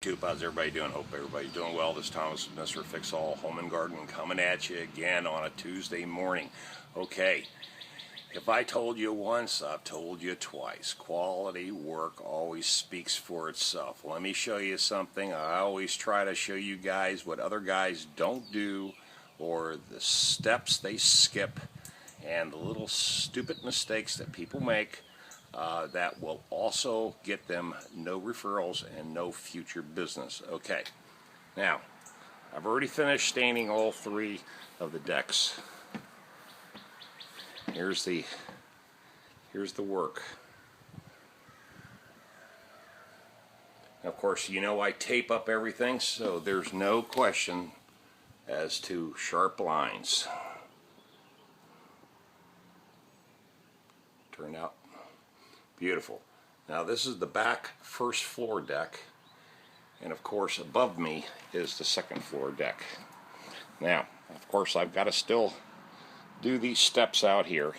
Coop, how's everybody doing? Hope everybody's doing well. This is Thomas, Mr. Fix All Home and Garden, coming at you again on a Tuesday morning. Okay, if I told you once, I've told you twice. Quality work always speaks for itself. Let me show you something. I always try to show you guys what other guys don't do, or the steps they skip, and the little stupid mistakes that people make. That will also get them no referrals and no future business. Okay, now I've already finished staining all three of the decks. Here's the work. Of course, you know I tape up everything, so there's no question as to sharp lines. Turned out beautiful. Now this is the back first floor deck, and of course above me is the second floor deck. Now, of course, I've got to still do these steps out here.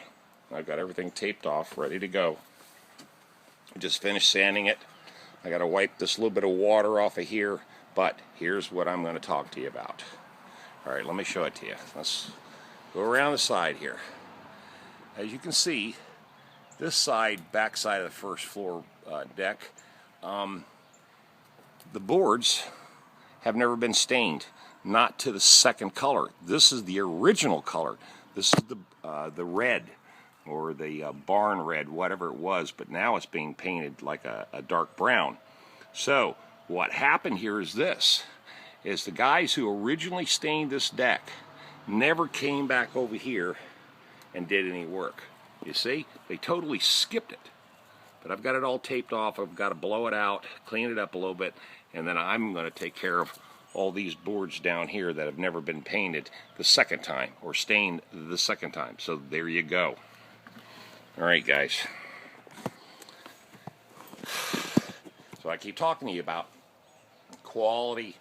I've got everything taped off, ready to go. I just finished sanding it. I got to wipe this little bit of water off of here, but here's what I'm going to talk to you about. All right, let me show it to you. Let's go around the side here. As you can see, this side, back side of the first floor deck, the boards have never been stained, not to the second color. This is the original color. This is the red, or the barn red, whatever it was, but now it's being painted like a dark brown. So what happened here is this, is the guys who originally stained this deck never came back over here and did any work. You see, they totally skipped it. But I've got it all taped off. I've got to blow it out, clean it up a little bit, and then I'm going to take care of all these boards down here that have never been painted the second time, or stained the second time. So there you go. All right, guys. So I keep talking to you about quality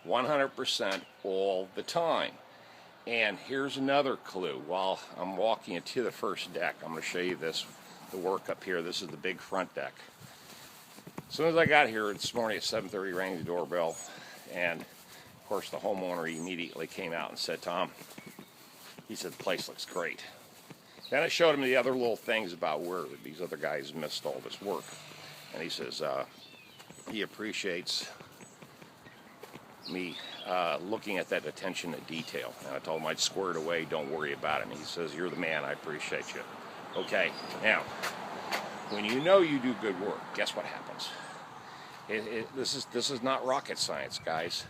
100% all the time. And here's another clue. While I'm walking into the first deck, I'm going to show you the work up here. This is the big front deck. As soon as I got here this morning at 7:30, rang the doorbell, and of course the homeowner immediately came out and said, "Tom," he said, "the place looks great." Then I showed him the other little things about where these other guys missed all this work, and he says he appreciates me looking at that attention to detail. And I told him I'd square it away, don't worry about it. And he says, "You're the man, I appreciate you." Okay, now, when you know you do good work, guess what happens? This is not rocket science, guys.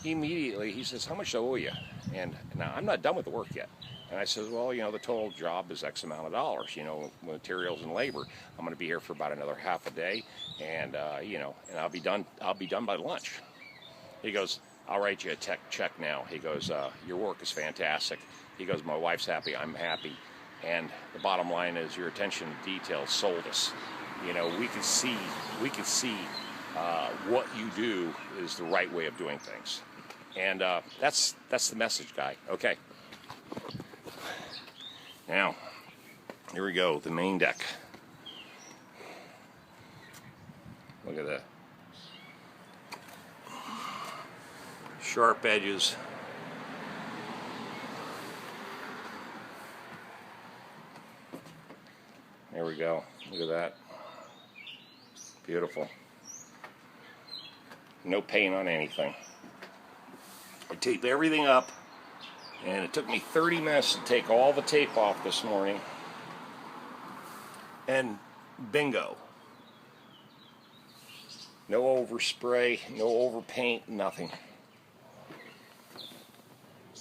He says, "How much do I owe you?" And now, I'm not done with the work yet. And I says, "Well, you know, the total job is X amount of dollars, you know, materials and labor. I'm going to be here for about another half a day, and you know, and I'll be done by lunch." He goes, "I'll write you a check now." He goes, "Your work is fantastic." He goes, "My wife's happy, I'm happy. And the bottom line is your attention to detail sold us. You know, we can see what you do is the right way of doing things." And that's the message, guy. Okay. Now, here we go, the main deck. Look at that. Sharp edges. There we go. Look at that. Beautiful. No paint on anything. I taped everything up, and it took me 30 minutes to take all the tape off this morning. And bingo. No overspray, no overpaint, nothing.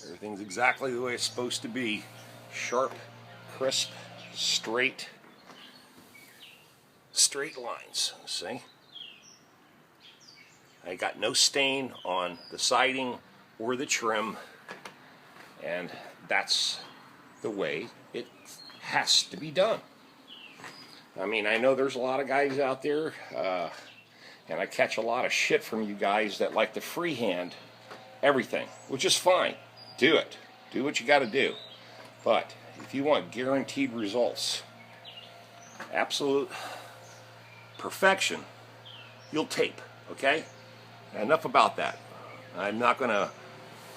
Everything's exactly the way it's supposed to be. Sharp, crisp, straight lines, see? I got no stain on the siding or the trim, and that's the way it has to be done. I mean, I know there's a lot of guys out there, and I catch a lot of shit from you guys that like to freehand everything, which is fine. Do it. Do what you got to do. But if you want guaranteed results, absolute perfection, you'll tape, okay? enough about that. I'm not going to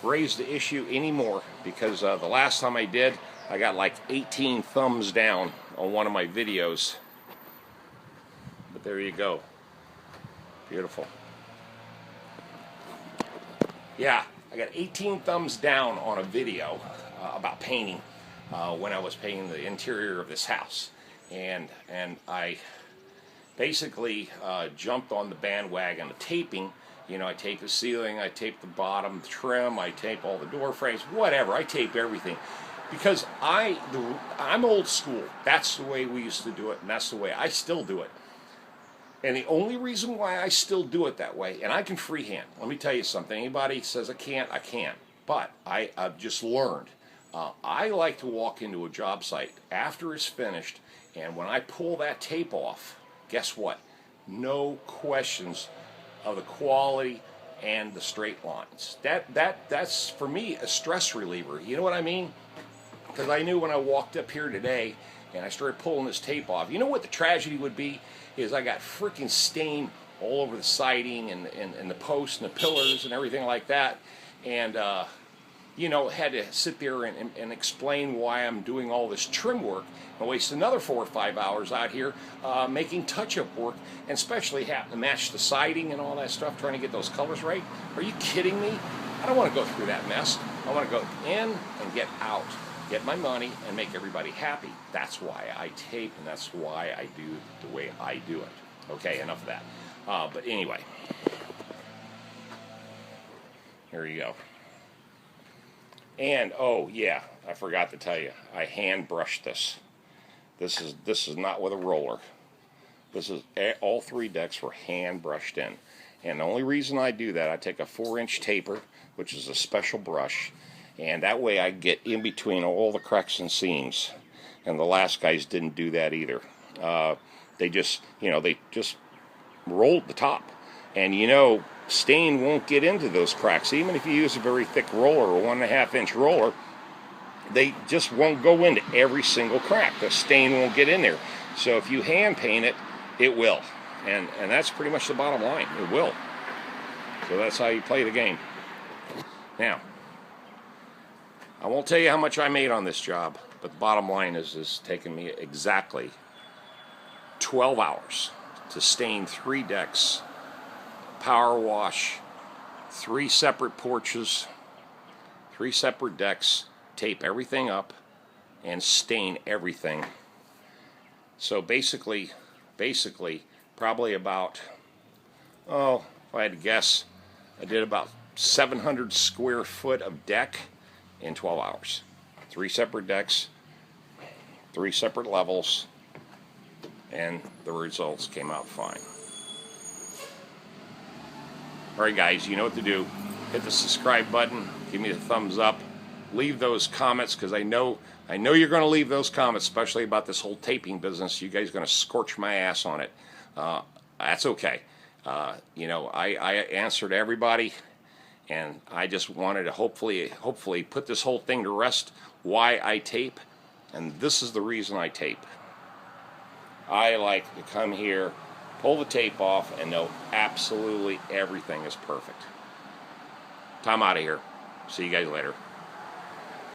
raise the issue anymore because the last time I did, I got like 18 thumbs down on one of my videos. But there you go. Beautiful. Yeah, I got 18 thumbs down on a video about painting when I was painting the interior of this house. And I basically jumped on the bandwagon of taping. You know, I tape the ceiling, I tape the bottom trim, I tape all the door frames, whatever. I tape everything because I'm old school. That's the way we used to do it, and that's the way I still do it. And the only reason why I still do it that way, and I can freehand. Let me tell you something. Anybody says I can't, I can't. But I've just learned. I like to walk into a job site after it's finished, and when I pull that tape off, guess what? No questions of the quality and the straight lines. That's for me a stress reliever. You know what I mean? Because I knew when I walked up here today and I started pulling this tape off, you know what the tragedy would be? Is I got freaking stain all over the siding and the posts and the pillars and everything like that. And you know, had to sit there and explain why I'm doing all this trim work and waste another 4 or 5 hours out here making touch-up work, and especially having to match the siding and all that stuff, trying to get those colors right. Are you kidding me? I don't want to go through that mess. I want to go in and get out, get my money, and make everybody happy. That's why I tape, and that's why I do the way I do it. Okay, enough of that. But anyway, here you go. And oh yeah, I forgot to tell you, I hand brushed this. This is not with a roller. This is all 3 decks were hand brushed in. And the only reason I do that, I take a 4-inch taper, which is a special brush, and that way I get in between all the cracks and seams. And the last guys didn't do that either. They just rolled the top, and you know, stain won't get into those cracks. Even if you use a very thick roller, a 1.5-inch roller, they just won't go into every single crack. The stain won't get in there. So if you hand paint it, it will. And that's pretty much the bottom line. It will. So that's how you play the game. Now, I won't tell you how much I made on this job, but the bottom line is it's taken me exactly 12 hours to stain 3 decks, power wash, 3 separate porches, 3 separate decks, tape everything up, and stain everything. So basically, probably about, if I had to guess, I did about 700 square foot of deck in 12 hours. 3 separate decks, 3 separate levels, and the results came out fine. Alright guys, you know what to do. Hit the subscribe button, give me the thumbs up, leave those comments, because I know you're going to leave those comments, especially about this whole taping business. You guys are going to scorch my ass on it. That's okay. You know, I answer to everybody, and I just wanted to hopefully put this whole thing to rest, why I tape, and this is the reason I tape. I like to come here, pull the tape off, and know absolutely everything is perfect. I'm out of here. See you guys later.